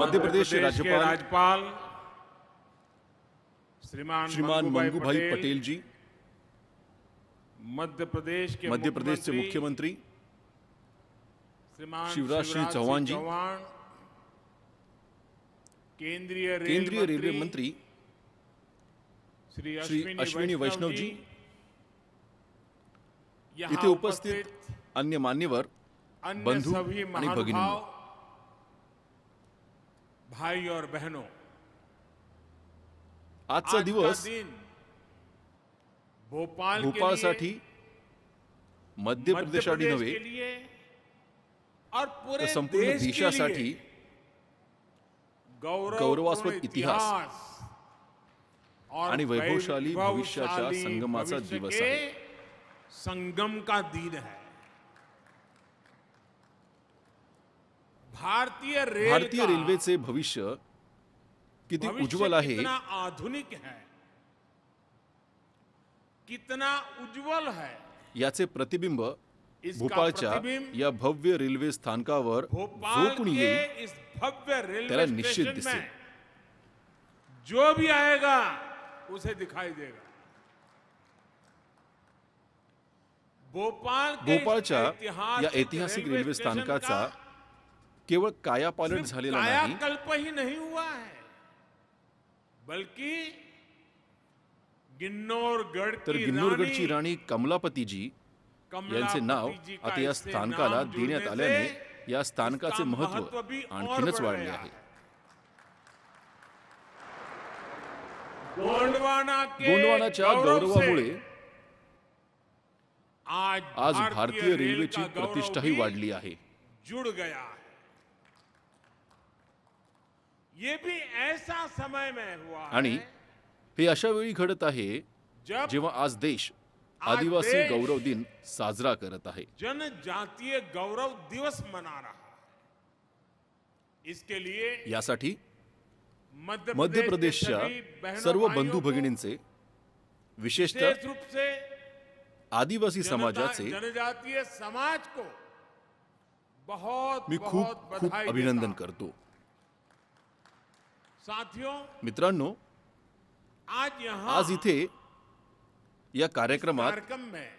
मध्य प्रदेश के राज्यपाल श्रीमान मंगूभाई पटेल जी, मध्य प्रदेश से मुख्यमंत्री शिवराज सिंह चौहान जी, केंद्रीय रेलवे मंत्री श्री अश्विनी वैष्णव जी, इथे उपस्थित अन्य मान्यवर, बंधू आणि भगिनींनो, भाई और बहनों, आजचा दिवस भोपाळसाठी, मध्य प्रदेशसाठी नव्हे और पूरे संपूर्ण देशासाठी गौरवास्पद इतिहास आणि वैभवशाली भविष्याच्या संगमाचा दिवस आहे. संगम का दिन है. भारतीय रेल्वेचे भविष्य किती उज्ज्वल आहे, कितना आधुनिक है, कितना उज्ज्वल है, याचे प्रतिबिंब भोपाळच्या या भव्य रेल्वे स्थानकावर जो कोणी येईल त्याला निश्चित दिसेल. जो भी आएगा उसे दिखाई देगा. भोपाळच्या या ऐतिहासिक रेल्वे स्थानकाचा केवळ कायापालट झालेला नाही, कायाकल्प ही नहीं हुआ है, बल्कि गिन्नोरगडची राणी कमलापतीजी यांचे नाव आता या स्थानकाला देण्यात आल्याने या स्थानकाचे महत्त्व आणखीनच वाढले आहे. गोंडवानाच्या गौरवामुळे आज भारतीय रेल्वेची प्रतिष्ठाही वाढली आहे. जुड़ गया है. ये भी ऐसा समय में हुआ है, आणि हे अशा वेळी घडत आहे जेव्हा आज देश आदिवासी गौरव दिन साजरा करत आहे. जनजातीय गौरव दिवस मना रहा है. इसके लिए यासाठी मध्य प्रदेशच्या सर्व बंधू भगिनींचे, विशेषतः रूप से आदिवासी समाजाचे जनजातीय समाज को बहुत मी खूप अभिनंदन करतो. साथियों, मित्रांनो, आज इथे या कार्यक्रम में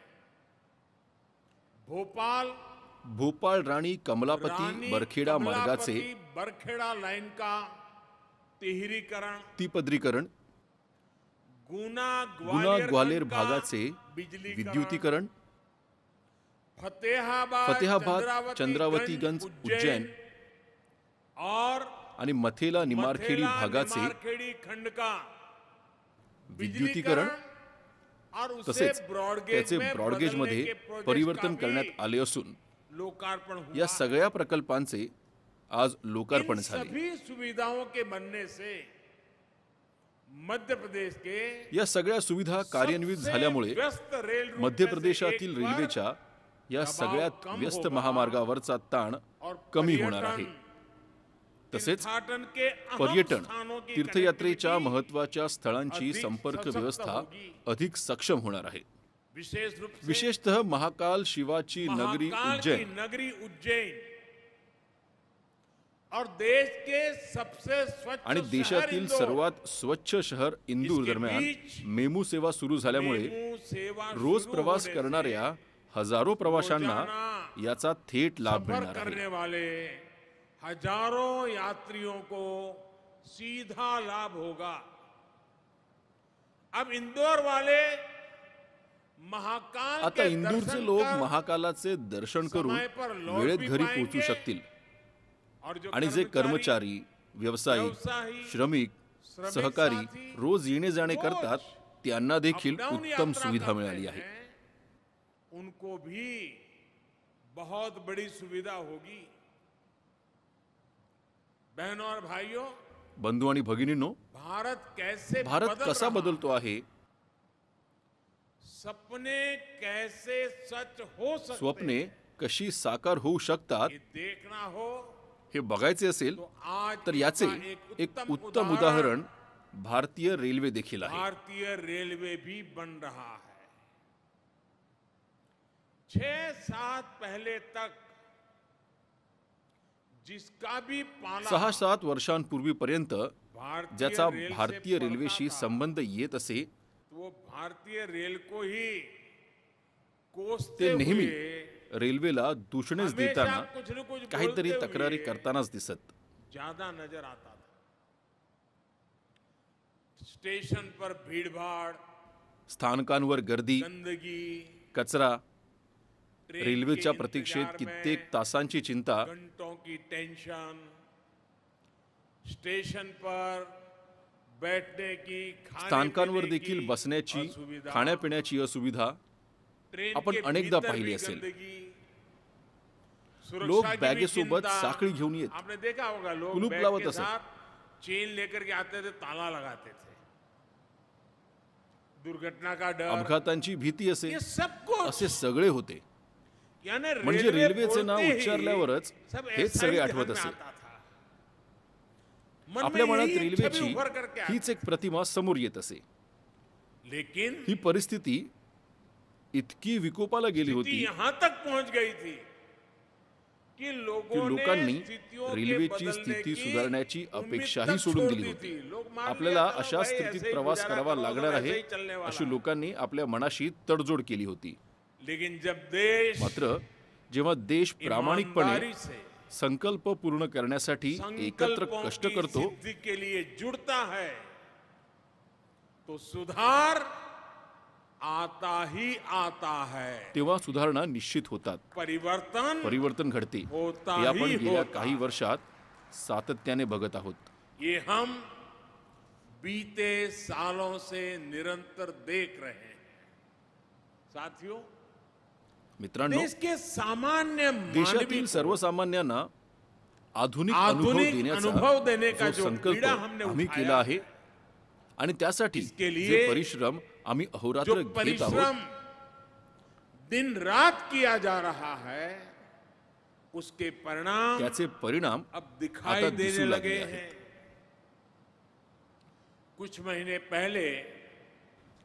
भोपाळ राणी कमलापती बरखेडा मार्गाचे लाइन का तिपदरीकरण, गुना ग्वालेर भागाचे विद्युतीकरण, फतेहाबाद चंद्रावतीगंज उज्जैन आणि मथेला निमारखेडी भागाचे विद्युतीकरण तसेच त्याचे ब्रॉडगेज मध्ये परिवर्तन करण्यात आले असून या सगळ्या प्रकल्पांचे आज लोकार्पण झाले. सभी सुविधाओं के बनने से मध्य प्रदेश के या सगळ्या सुविधा कार्यान्वित झाल्यामुळे मध्य प्रदेशातील रेल्वेच्या या सगळ्यात व्यस्त महामार्गावरचा ताण कमी होणार आहे. तसेच पर्यटन, तीर्थयात्रेच्या महत्त्वाच्या स्थळांची संपर्क व्यवस्था अधिक सक्षम होणार आहे. विशेषतः महाकाल शिवाची नगरी उज्जैन और देश के सबसे स्वच्छ आणि देशातील सर्वात स्वच्छ शहर इंदूर दरम्यान मेमू सेवा सुरू झाल्यामुळे रोज प्रवास करणाऱ्या हजारो प्रवाशांना याचा थेट लाभ मिळणार आहे. हजारों यात्रियों को सीधा लाभ होगा. अब इंदौर वाले महाकाल आता इंदूरचे लोक महाकालाचे दर्शन करून वेळेत घरी पोहोचू शकतील आणि जे कर्मचारी, व्यावसायिक, श्रमिक, सहकारी रोज येणे जाणे करतात त्यांना देखील उत्तम सुविधा मिळाली आहे. उनको भी बहुत बड़ी सुविधा होगी. बहनों और भाइयों, बंधू आणि भगिनींनो, भारत कसा बदलतो आहे, सपने कैसे सच हो सकते, स्वप्ने कशी साकार होऊ शकतात देखना हो, हे बघायचे असेल तर याचे एक उत्तम उदाहरण भारतीय रेल्वे देखील आहे. भारतीय रेलवे भी बन रहा है. 6-7 पहले तक जिसका भी पाला 6-7 वर्षांपूर्वीपर्यंत ज्याचा भारतीय से रेल्वेशी पड़ता था, संबंध येत असे तो वो भारतीय रेल को ही कोसते ते नेहमी हुए रेल्वेला दूषणेच हमेशा देताना कुछ न कुछ काहीतरी बोलते तक्रारी हुए करतानाच दिसत. ज्यादा नजर आता था. स्टेशन पर भीड़भाड़, स्थानकांवर गर्दी, गंदगी, कचरा, ट्रेन रेल्वेच्या के प्रतीक्षेत इंतजार कित्येक में तासांची चिंता, घंटों की टेंशन, स्टेशन पर बैठने की, खाने स्थानकांवर पीने देखील की बसण्याची, असुविधा, खाण्यापिण्याची असुविधा ट्रेन आपण के अनेकदा भीतर पाहिली भी असेल. गंदगी, लोक सुरक्षा की भी बॅगेसोबत चिंता. साखळी घेऊन येत, आपने देखा होगा लोग कुलूप बैग लावत के असत. साथ चेन लेकर के आते थे, ताला लगाते थे. दुर्घटना का डर, अपघातांची भीती असे, ये सब कुछ असे सगळे होते. यानी म्हणजे रेलवे रेल्वेचे नाव बोलते ही उच्चारल्यावरच सब हेच ऐसा सगळे ही आठवत ध्यान में असे. आता था. मन आपल्या में मनात यही एक छवि रेल्वेची उभर करके आती. हीच एक प्रतिमा समोर येत असे. लेकिन ही परिस्थिती इतकी विकोपाला गेली स्थिति होती यहां तक पहुंच गई थी कि की लोगों ने लोकांनी स्थितियों के रेल्वेची बदलने स्थिती की सुधारण्याची उम्मीद अपेक्षाही तक सोडून छोड़ दिली दी होती. थी. लोग मान आपल्याला लिया, चलो अशा भाई, स्थितीत ऐसे ही प्रवास गुजारा करावा करो, लागणार सब आहे ऐसे ही चलने वाला अशी है. लोकांनी आपल्या मनाशी तडजोड केली होती. लेकिन जब देश मात्र जेव्हा देश प्रामाणिकपणे ईमानदारी से संकल्प पूर्ण करण्यासाठी एकत्र संकल्पों कष्ट की करतो, सिद्धि के लिए जुड़ता है तो सुधार आता ही आता है. तेव्हा सुधारणा निश्चित होतात, परिवर्तन घडते. होता हे आपण ही गेल्या होता. काही वर्षात सातत्याने बघत आहोत. ये हम बीते सालों से निरंतर देख रहे हैं. साथियों, मित्रांनो, देश के सामान्य मानवी देशातील को सर्वसामान्यांना आधुनिक अनुभव देने का जो जो संकल्प बीड़ा हमने आम्ही उठाया केला आहे आणि त्यासाठी इसके लिए जे परिश्रम आम्ही जो अहोरात्र घेत परिश्रम आहोत, दिन रात किया जा रहा है, उसके परिणाम त्याचे परिणाम अब दिखाई आता देने दिसू लगे लागले हैं. आहेत. कुछ महीने पहले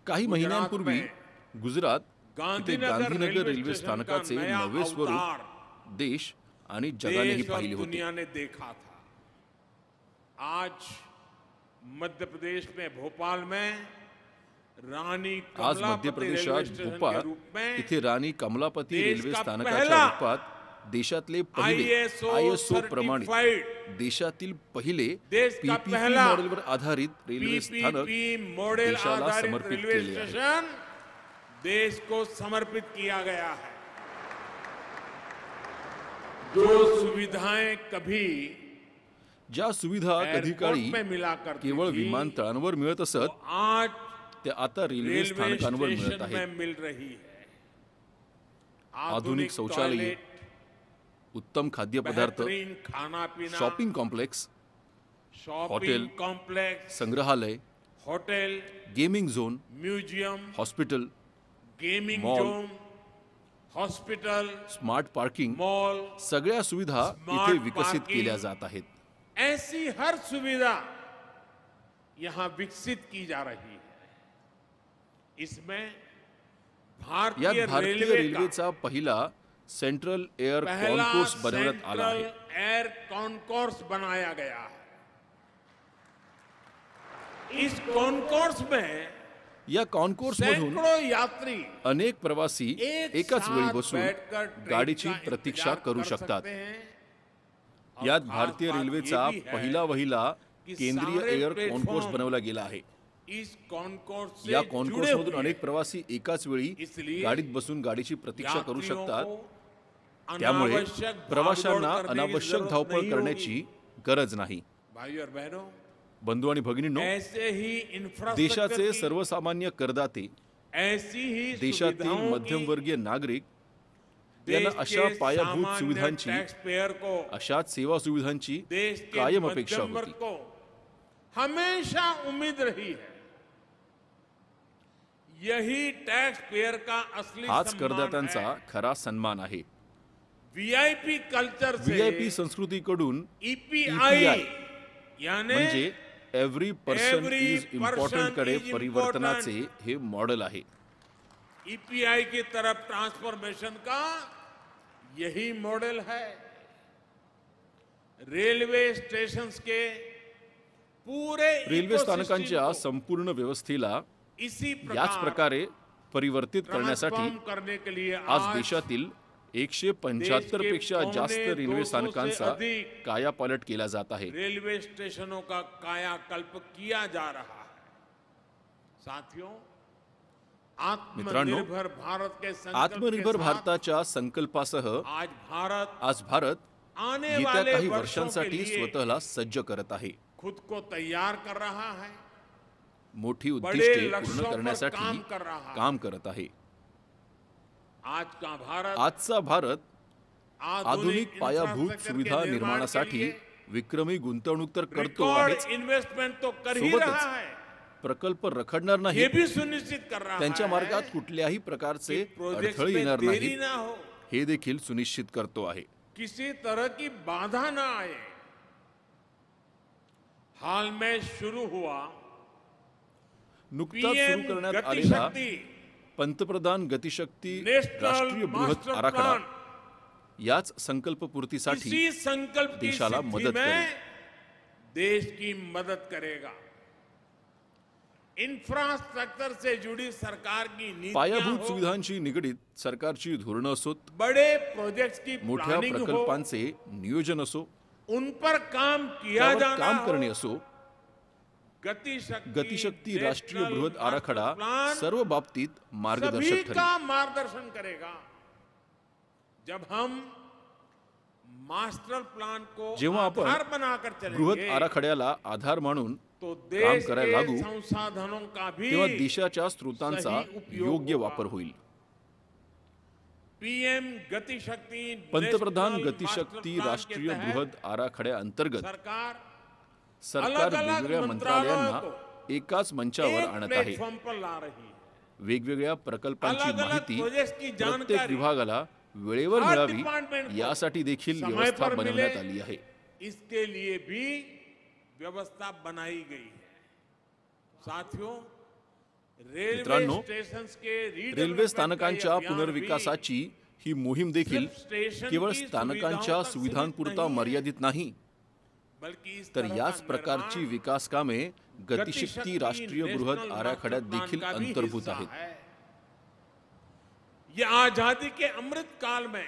काही महिन्यांपूर्वी गुजरात इथे गांधीनगर गांधीनगर रेल्वे स्टेशन का स्थानकाचे नया नवे स्वरूप अवतार देश आणि जगानेही देश और पाहिले होते. दुनिया ने देखा था. आज मध्य प्रदेश में भोपाल में रानी आज मध्य कमलापति रेलवे प्रदेशात स्टेशन के भोपाळ रूप में इथे राणी कमलापती देश रेल्वे का स्थानकाच्या पहला रूपात देशातले पहिले ISO प्रमाणित देशातील पहिले देश का PPP पहला मॉडेलवर आधारित रेल्वे स्थानक PPP मॉडेल देशाला आधारित समर्पित रेलवे केले आहे. स्टेशन देश को समर्पित किया गया है. जो सुविधाएं कभी ज्या सुविधा कधी काळी एयरपोर्ट में मिला करती केवळ थी, विमानतळांवर मिळत असत, वो आज त्या आता रेल्वे रेलवे स्थानकांवर मिळत स्टेशन आहेत. में मिल रही है. आधुनिक शौचालये, टॉयलेट, उत्तम खाद्यपदार्थ, बेहतरीन खाना पीना, shopping complex, shopping hotel, complex, संग्रहालय, hotel, gaming zone, museum, hospital, gaming mall, zone, hospital, smart parking, mall, सगळ्या सुविधा स्मार्ट इथे विकसित पार्किंग, केल्या जात आहेत. ऐसी हर सुविधा यहां विकसित की जा रही है. इसमें यात भारतीय भारतीय रेलवे का रेल्वेचा पहिला सेंट्रल एअर पहला कॉन्कोर्स बनवण्यात आला आहे. सेंट्रल एयर कॉन्कोर्स बनाया गया है. इस कॉन्कोर्स में या कॉन्कोर्स मधून सैकड़ों यात्री अनेक प्रवासी एक एकाच वेळी साथ बसून बैठकर ट्रेन गाडीची का प्रतीक्षा इंतजार करू कर शकतात. सकते हैं. और यात खास भारतीय बात रेल्वेचा ये भी है पहिला वहिला कि केंद्रीय सारे एअर प्लेटफॉर्म कॉन्कोर्स बनवला गेला आहे. इस कॉन्कोर्स से या जुड़े कॉन्कोर्स मधून हुए अनेक प्रवासी एकाच वेळी इसलिए गाडीत बसून गाडीची प्रतीक्षा करू यात्रियों शकतात. को त्यामुळे अनावश्यक प्रवाशांना भागदौड़ करने की अनावश्यक जरूरत धावपळ नहीं करण्याची होगी. गरज नाही. भाइयों और बहनों, बंधू आणि भगिनींनो, ऐसे ही इंफ्रास्ट्रक्चर देशाचे की, सर्वसामान्य करदाते, ऐसी ही देशातील सुविधाओं की मध्यमवर्गीय नागरिक देश यांना के अशा पायाभूत सामान्य सुविधांची, टैक्स पेयर को, अशाच सेवा सुविधांची देश के कायम अपेक्षा मध्यम वर्ग होती. को हमेशा उम्मीद रही है. यही टैक्स पेयर का असली हाच सम्मान करदात्यांचा है. खरा सन्मान आहे. वीआईपी कल्चर से व्हीआयपी संस्कृतीकडून ईपीआई EPI यानी म्हणजे every person Every is important person कडे is परिवर्तनाचे हे मॉडेल आहे. ईपीआई की तरफ ट्रांसफॉर्मेशन का यही मॉडल है. रेल्वे स्टेशन के पूरे रेल्वे स्थानकांच्या संपूर्ण व्यवस्थेला इसी याच प्रकारे परिवर्तित करण्यासाठी ट्रांसफॉर्म करने के लिए आज देशातील 175 पेक्षा जास्त रेल्वे स्थानकांचा कायापालट केला जात आहे. रेलवे स्टेशनों का कायाकल्प किया जा रहा है. साथियों, आत्मनिर्भर भारत के संकल्प आत्मनिर्भर के साथ भारताच्या संकल्पासह आज भारत आने येत्या वाले काही वर्षों के वर्षांसाठी लिए स्वतःला सज्ज करत आहे. खुद को तैयार कर रहा है. मोठी बड़े उद्दिष्टे लक्ष्यों पूर्ण पर करण्यासाठी काम कर रहा है. काम करत आहे. आज का भारत आजचा भारत आधुनिक पायाभूत इंफ्रास्ट्रक्चर के सुविधा निर्माण निर्माणासाठी के लिए विक्रमी गुंतवणूक तर करतो रिकॉर्ड आहेच, इन्वेस्टमेंट तो कर ही सोबतच रहा है. प्रकल्प रखडणार नाही, ये भी सुनिश्चित कर रहा त्यांच्या है मार्गात कुठल्याही प्रकारचे प्रोजेक्ट्स अडथळे में येणार देरी नाहीत ना हो, हे देखील सुनिश्चित करतो आहे. किसी तरह की बाधा ना आए. हाल में शुरू हुआ नुकताच पीएम सुरू करण्यात आलेला गतिशक्ती पंतप्रधान गतिशक्ती नेशनल राष्ट्रीय बृहत मास्टर आराखडा प्लान याच संकल्पपूर्तीसाठी इसी संकल्प की देशाला सिद्धि मदत में करेल. देश की मदद करेगा. इंफ्रास्ट्रक्चर से जुड़ी सरकार की नीतियां पायाभूत हो, सुविधांशी निगडीत सरकारची धोरणं असोत, बड़े प्रोजेक्ट्स की मोठ्या प्लानिंग हो, प्रकल्पांचे नियोजन असो, उन पर काम किया त्यावर जाना काम हो. करणे असो, गतिशक्ती राष्ट्रीय बृहत आराखडा सर्व बाबतीत सभी मार्गदर्शक ठरेल. का मार्गदर्शन करेगा. जब हम मास्टर प्लान को जेव्हा आपण आधार बनाकर बृहत चलेंगे आराखड्याला आधार मानून तो काम देश करायला के लागू, संसाधनों का भी तेव्हा देशाच्या स्रोतांचा सही उपयोग योग्य होगा. वापर होईल. पीएम गतिशक्ती पंतप्रधान नेशनल गतिशक्ती मास्टर प्लान के राष्ट्रीय तहत बृहत आराखड्याअंतर्गत सरकार सरकार अलग-अलग वेगवेगळ्या मंत्रालयों मंत्रालयांना एकाच मंचावर एक आणत आहे. प्लेटफॉर्म पर ला रही है. वेगवेगळ्या प्रकल्पांची अलग-अलग माहिती प्रोजेक्ट्स की प्रत्येक जानकारी विभागाला वेळेवर हर मिळावी डिपार्टमेंट को यासाठी देखील समय व्यवस्था पर मिले, बनवण्यात आली आहे. इसके लिए भी व्यवस्था बनाई गई है. साथियों, रेलवे मित्रांनो, स्टेशन के रेल्वे स्थानकांच्या पुनर्विकासाची ही मोहीम देखील केवळ स्थानकांच्या सुविधांपुरता मर्यादित नाही, तर याच प्रकारची विकास कामे गतिशक्ती राष्ट्रीय बृहत आराखड्यात देखील अंतर्भूत आहेत. ये आजादी के अमृत काल में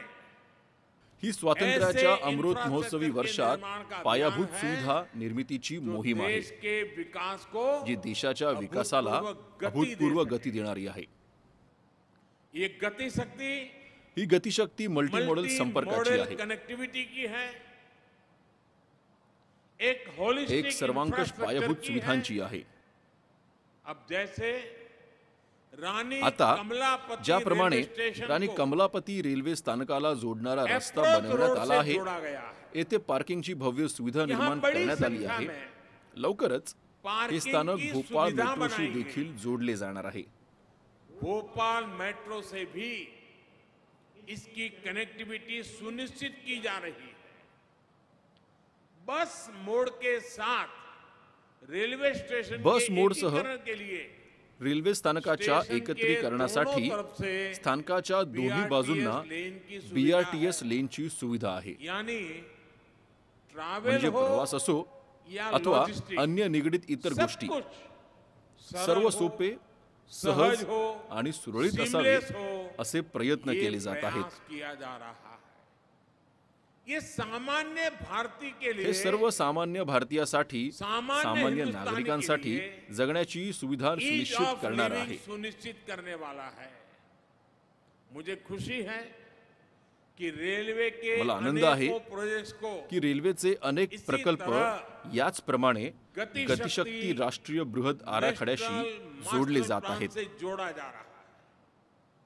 ही स्वातंत्र्याच्या ऐसे अमृत महोत्सवी infrastructure वर्षात के निर्माण का पायाभूत अभियान है, सुविधा निर्मितीची जो मोहीम आहे, देश के विकास को जी देशाच्या विकासाला अभूतपूर्व गती देणारी आहे. ये गति शक्ति ही गतिशक्ती मल्टी मॉडेल संपर्काची आहे, कनेक्टिविटी की है. एक होलिस्टिक एक सर्वांकष infrastructure पायाभूत की है. सुविधांची आहे. अब जैसे रानी आता कमलापति ज्याप्रमाणे रेल्वे स्टेशन राणी को कमलापती रेल्वे स्थानकाला जोडणारा रस्ता अप्रोच बनवण्यात रोड आला से आहे, जोड़ा गया है. येथे पार्किंगची भव्य सुविधा यहाँ निर्माण बड़ी करण्यात आली संख्या आहे. में लवकरच हे पार्किंग स्थानक की भोपाळ सुविधा मेट्रोशी बनाई देखील जोडले जाणार आहे. भोपाल मेट्रो से भी इसकी कनेक्टिविटी सुनिश्चित की जा रही है. बस मोड के साथ रेलवे स्टेशन बस के मोडसह एकीकरण के लिए रेल्वे स्थानकाच्या स्टेशन के एकत्रीकरणासाठी दोनों तरफ से स्थानकाच्या दोन्ही बाजूंना BRTS लेन की सुविधा बीआरटीएस लेनची सुविधा आहे. है. यानी ट्रैवल म्हणजे हो प्रवास असो या अथवा लॉजिस्टिक्स, अन्य निगडीत इतर सब गोष्टी कुछ सरल सर्व हो, सोपे, सहज सहज हो, आणि सुरळीत असावे seamless हो, असे प्रयत्न ये केले जात आहेत. प्रयास किया जा रहा है. ये सामान्य भारतीय के लिए हे सर्व सामान्य भारतीयासाठी, सामान्य हिंदुस्तानी नागरिकांसाठी के लिए जगण्याची सुविधा ease सुनिश्चित of करणार living आहे. सुनिश्चित करने वाला है. मुझे खुशी है कि रेलवे के मला आनंद आहे अनेकों प्रोजेक्ट्स को की रेल्वेचे अनेक इसी प्रकल्प तरह याचप्रमाणे गतिशक्ती गतिशक्ती राष्ट्रीय बृहत आराखड्याशी नेशनल जोडले मास्टर जात प्लान आहेत. से जोड़ा जा रहा है.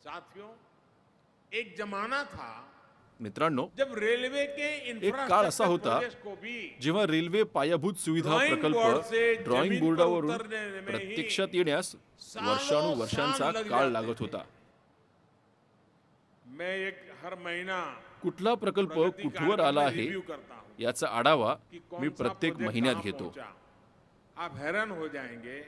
साथियों, एक जमाना था मित्रांनो, जब रेलवे के एक काळ असा इंफ्रास्ट्रक्चर होता प्रोजेक्ट्स को भी जेव्हा रेल्वे पायाभूत सुविधा ड्रॉइंग बोर्ड प्रकल्प से ड्रॉइंग जमीन पर बोर्डावरून उतरने में ही प्रत्यक्षात येण्यास सालों वर्षानुवर्षांचा साल लग काळ जाते लागत थे. होता. मैं एक हर महीना कुठला प्रकल्प प्रगति कुठवर कार्य आला में आहे रिव्यू करता हूं याचा आढावा कि कौन मी सा प्रत्येक प्रोजेक्ट महिन्यात कहां घेतो. पहुंचा. आप हैरान हो जाएंगे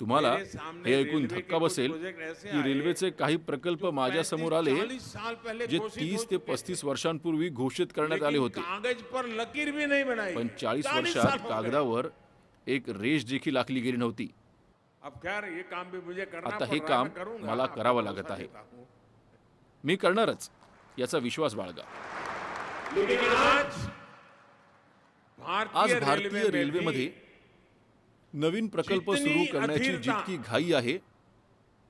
तुम्हाला मेरे सामने हे ऐकून रेलवे के धक्का कुछ बसेल प्रोजेक्ट ऐसे की आए रेल्वेचे काही प्रकल्प माझ्या समोर आले 40 साल पहले जे घोषित 30 हो ते चुके 35 वर्षांपूर्वी घोषित करण्यात आले लेकिन होते, कागज पर लकीर भी नहीं बनाई पण है। 40 साल वर्षात हो गए। कागदावर एक रेष देखील आखली गेली नव्हती. अब खैर ये काम भी मुझे करना आता पड़ हे रहा है, काम मैं करूंगा, मला आपको करावं भरोसा लागत आहे. देता हूं। मी करणारच याचा विश्वास बाळगा. लेकिन आज आज भारतीय रेल्वेमध्ये नवीन प्रकल्प जितनी सुरू करण्याची अधीरता जितकी घाई आहे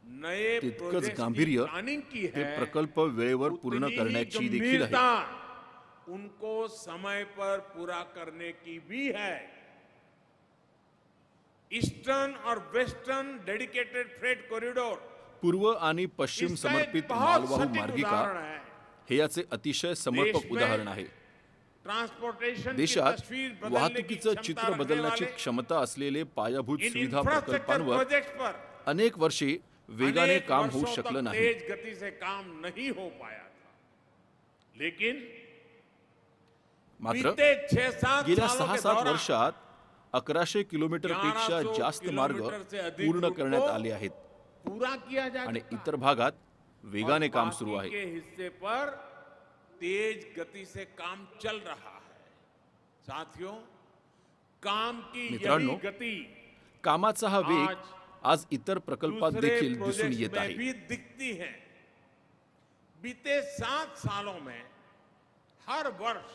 नए तितकंच प्रोजेक्ट्स की गांभीर्य प्लानिंग की हे है, प्रकल्प वेळेवर पूर्ण उतनी ही करण्याची देखील आहे. गंभीरता उनको समय पर पूरा करने की भी है। ईस्टर्न और वेस्टर्न डेडिकेटेड फ्रेट कॉरिडोर पूर्व आणि पश्चिम इसका एक समर्पित बहुत मालवाहू सटीक मार्गिका उदाहरण है। हे याचे अतिशय समर्पक देश में उदाहरण आहे. ट्रांसपोर्टेशन की देशात तस्वीर बदलने की वाहतुकीचं क्षमता चित्र रखने बदलण्याची वाले क्षमता असलेले पायाभूत इन सुविधा इंफ्रास्ट्रक्चर प्रकल्पांवर प्रोजेक्ट्स पर अनेक वर्षे वेगाने अनेक काम होऊ वर्षों शकलं तक नाही. तेज गति से काम नहीं हो पाया था, लेकिन मात्र बीते 6-7 गेल्या सालों के 6-7 दौरान वर्षात 1100 किलोमीटरपेक्षा 1100 जास्त मार्ग किलोमीटर से अधिक पूर्ण रूट करण्यात को आले आहेत पूरा किया जा आणि चुका है। इतर भागात वेगाने और काम सुरू बाकी आहे. के हिस्से पर तेज गति से काम चल रहा है। साथियों, काम की मित्रांनो, यही गति कामाचा हा वेग आज इतर प्रकल्पात दूसरे देखील दिसून प्रोजेक्ट्स येत में आहे. भी दिखती है। बीते 7 सालों में हर वर्ष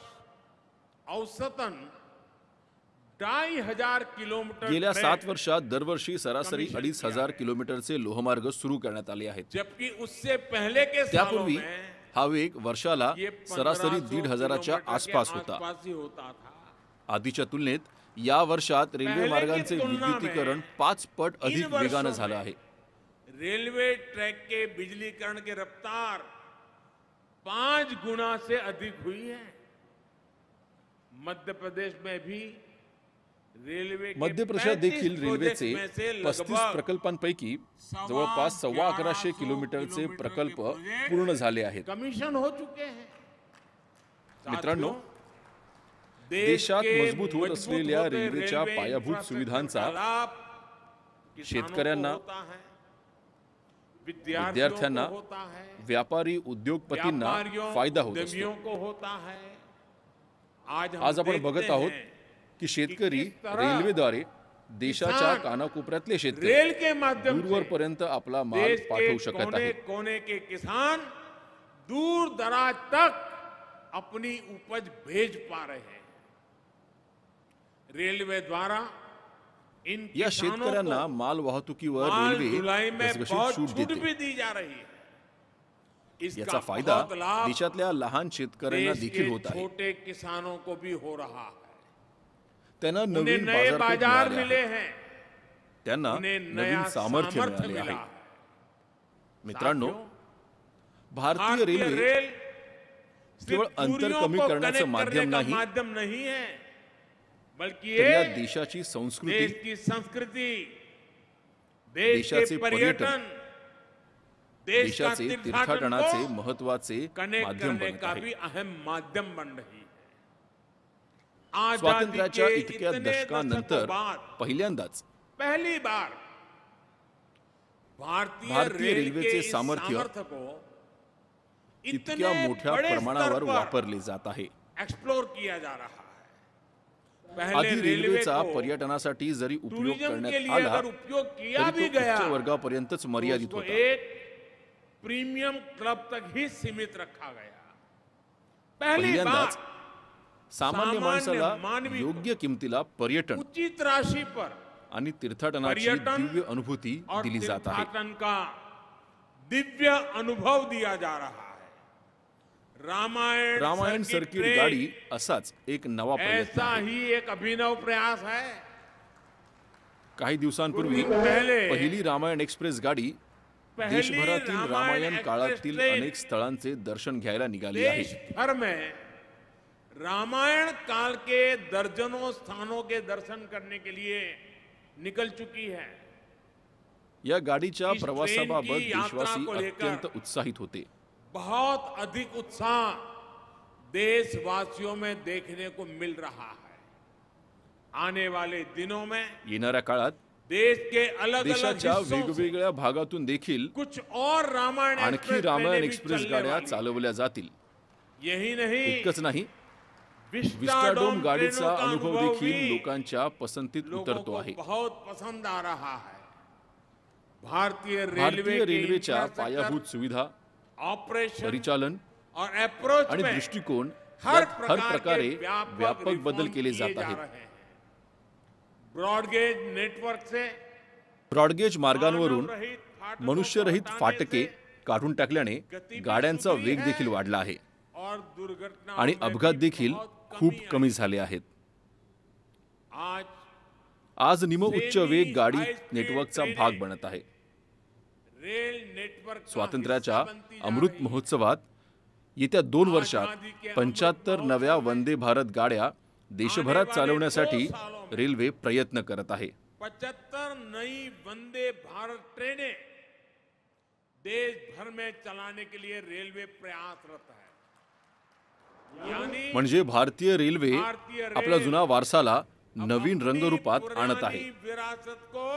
औसतन 2500 किलोमीटर गेल्या ट्रेन, 7 वर्षात दरवर्षी सरासरी 2500 किलोमीटरचे लोहमार्ग सुरू करण्यात आले आहेत. जबकि उससे पहले के सालों त्यापूर्वी में हा वेग वर्षाला ये सरासरी 1500 1,500च्या किलोमीटर के आसपास होता. आसपास ही होता था। आधीच्या तुलनेत या वर्षात रेल्वे पहले की मार्गांचे तुलना में विद्युतीकरण 5 पट इन अधिक वर्षों वेगानं में झालं आहे. रेलवे ट्रैक के बिजलीकरण की रफ्तार 5 गुना से अधिक हुई है। मध्य प्रदेश में भी रेलवे के मध्य प्रदेशात 35 देखील प्रोजेक्ट्स रेल्वेचे में से 35 लगभग प्रकल्पांपैकी जवळपास 11,500 किलोमीटरचे प्रकल्प पूर्ण झाले आहेत. कमीशन हो चुके हैं। मित्रांनो, साथियों, देशात के मजबूत होत असलेल्या होते रेल्वेच्या रेल्वे पायाभूत इंफ्रास्ट्रक्चर सुविधांचा का लाभ किसानों शेतकऱ्यांना, को होता है, विद्यार्थियों विद्यार्थ्यांना, को होता है, व्यापारी उद्योगपतींना व्यापारियों, फायदा होत उद्यमियों असतो. को होता है। आज आज आपण देखते बघत आहोत हैं की शेतकरी किस तरह रेल्वेद्वारे देशाच्या किसान कानाकोपऱ्यातले शेतकरी रेल के माध्यम से दूरवरपर्यंत आपला माल देश के पाठवू शकत कोने आहेत. कोने के किसान दूर दराज तक अपनी उपज भेज पा रहे हैं। रेलवे द्वारा इन या किसानों शेतकऱ्यांना को माल वाहतुकीवर माल रेल्वे ढुलाई में घसघशीत बहुत सूट छूट देते. भी दी जा रही है। इसका याचा फायदा बहुत लाभ देशातल्या लहान शेतकऱ्यांना देश देखील के होत आहे. छोटे किसानों को भी हो रहा है। त्यांना उन्हें नवीन नए बाजारपेठ बाजार मिळाले मिले आहे. हैं, त्यांना उन्हें नवीन नया सामर्थ्य सामर्थ्य मिळाले मिला आहे. है। मित्रांनो, साथियों, भारतीय रेल्वे केवळ सिर्फ अंतर दूरियों कमी को करण्याचं कनेक्ट माध्यम करने का नाही, माध्यम नहीं है, बल्कि तर या ये देशाची देश संस्कृती, की संस्कृती, देश देशाचे के पर्यटन, देश का देशाचे तीर्थाटन तीर्थाटनाचे को महत्वाचे कनेक्ट माध्यम करने बनत का आहे. भी अहम माध्यम बन रही है। आजादी स्वातंत्र्याच्या के इतक्या इतने दशकांनंतर दशकों बाद पहिल्यांदाच पहली बार भारतीय भारतीय रेल रेल्वेचे के इस सामर्थ्य सामर्थ्य को इतक्या इतने मोठ्या बड़े प्रमाणावर स्तर पर वापरले जात आहे. एक्सप्लोर किया जा रहा है। पहले आधी रेलवे रेल्वेचा को पर्यटनासाठी जरी उपयोग टूरिज्म के करण्यात लिए आला अगर उपयोग किया तरी भी तो गया उच्च वर्गापर्यंतच तो मर्यादित उसको होता. एक प्रीमियम क्लब तक ही सीमित रखा गया। पहली पहिल्यांदाच बार सामान्य माणसाला मानवी को योग्य किमतीला पर्यटन उचित राशि पर आणि तीर्थाटनाची पर्यटन दिव्य अनुभूती और दिली जात आहे. तीर्थाटन का दिव्य अनुभव दिया जा रहा है। रामायण सर्किट ट्रेन गाडी असाच एक नवा प्रयत्न ऐसा आहे. ही एक अभिनव प्रयास है। काही दिवसांपूर्वी कुछ दिन पहले पहिली रामायण एक्सप्रेस गाडी पहली देशभरातील रामायण एक्सप्रेस काळातील ट्रेन अनेक स्थळांचे दर्शन घ्यायला निघाली आहे. देश भर में रामायण काल के दर्जनों स्थानों के दर्शन करने के लिए निकल चुकी है। या गाडीच्या इस ट्रेन प्रवासाबाबत की यात्रा देशवासी को लेकर अत्यंत उत्साहित होते. बहुत अधिक उत्साह देशवासियों में देखने को मिल रहा है। आने वाले दिनों में येणाऱ्या काळात देश के अलग अलग देशाच्या हिस्सों से वेगवेगळ्या भागातून देखील कुछ और रामायण आणखी रामायण एक्सप्रेस गाड्या चालवल्या जातील. यही नहीं, इतकंच नाही, विस्टाडोम विस्टाडोम गाडीचा ट्रेनों का अनुभव अनुभव देखील भी लोकांच्या पसंतीत लोगों उतरतो को आहे. बहुत पसंद आ रहा है. भारतीय भारतीय रेलवे रेल्वेच्या पायाभूत सुविधा, ऑपरेशन परिचालन और अप्रोच आणि में दृष्टिकोन हर यात हर प्रकारे व्यापक व्यापक बदल रिफॉर्म केले किए जात जा आहेत. रहे हैं. ब्रॉडगेज नेटवर्क से ब्रॉडगेज मार्गांवरून मानवरहित फाटकों मनुष्यरहित को फाटके हटाने काढून टाकल्याने गति भी गाड्यांचा सुधरी वेग है देखील वाढला आहे और दुर्घटनाओं आणि में अपघात भी देखील बहुत खूप कमी कमी आई. झाले आहेत. आज आज निम उच्च वेग गाडी नेटवर्कचा भाग बनत आहे. रेल नेटवर्क का स्वातंत्र्याच्या हिस्सा बनती जा अमृत रही है. महोत्सवात येत्या 2 वर्षात 75 नव्या वंदे भारत गाड्या देशभरात चालवण्यासाठी रेल्वे प्रयत्न करत आहे. 75 नई वंदे भारत ट्रेनें देश भर में चलाने के लिए रेलवे प्रयासरत है. यानी म्हणजे भारतीय रेल्वे आपला जुना वारसाला नवीन रंगरूपात आणत आहे. पुरानी विरासत को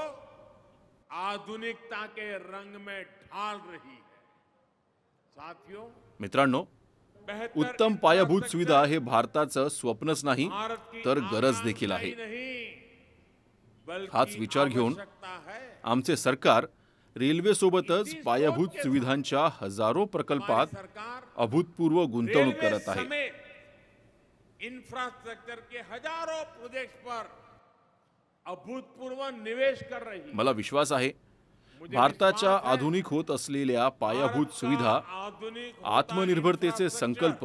आधुनिकता के रंग में ढाल रही है. साथियों, मित्रांनो, बेहतर उत्तम पायाभूत सुविधा हे भारताचं स्वप्नच नाही भारत की तर गरज देखील आकांक्षा आहे. ही नहीं, बल्कि हाच विचार घेऊन आवश्यकता है. आमचे सरकार रेल्वे सोबतच पायाभूत सुविधांच्या हजारो प्रकल्पात हमारी सरकार अभूतपूर्व गुंतवणूक रेलवे करत आहे. समेत इंफ्रास्ट्रक्चर के हजारों प्रोजेक्ट्स पर अभूतपूर्व निवेश कर रही है. मला विश्वास आहे, मुझे भारताच्या विश्वास है, आधुनिक होत असलेल्या पायाभूत भारत का सुविधा, आधुनिक होता आत्मनिर्भरतेचे इंफ्रास्ट्रक्चर, संकल्प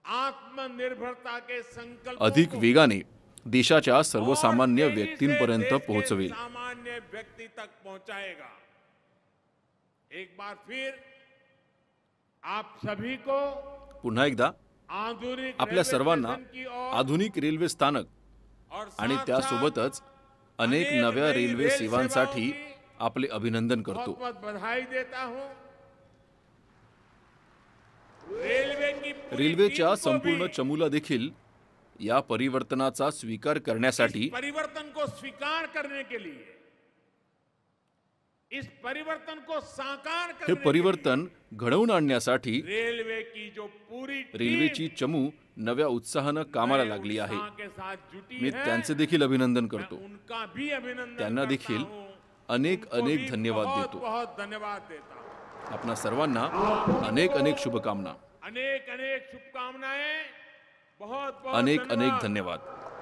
आत्मनिर्भरता के संकल्प अधिक वेगाने देशाच्या सर्वसामान्य तेजी से व्यक्तींपर्यंत देश के पोहोचवेल. सामान्य व्यक्ति तक पहुंचाएगा. एक बार फिर आप सभी को पुन्हा एकदा आधुनिक आपल्या रेलवे सर्वांना स्टेशन की ओर आधुनिक रेल्वे स्थानक और आणि साथ-साथ त्यासोबतच अनेक नव्या रेल्वे सेवांसाठी आपले अभिनंदन करतो. बहुत बहुत बधाई देता हूं. रेलवे की पूरी रेल्वेच्या टीम को संपूर्ण भी चमूला देखील या परिवर्तनाचा स्वीकार करण्यासाठी, इस परिवर्तन को स्वीकार करने के लिए, इस परिवर्तन को साकार हे करने के परिवर्तन घडवून आणण्यासाठी लिए रेलवे की जो पूरी रेल्वेची चमू नव्या उत्साहानं कामाला लागली आहे. के साथ जुटी मी है, त्यांचे देखील अभिनंदन करतो. मैं उनका भी अभिनंदन त्यांना करता देखील हूं. अनेक उनको अनेक भी धन्यवाद बहुत देतो. बहुत धन्यवाद देता हूं. आपणा सर्वांना अनेक अनेक शुभकामना. अनेक अनेक शुभकामनाएं. बहुत बहुत अनेक अनेक धन्यवाद. धन्यवाद.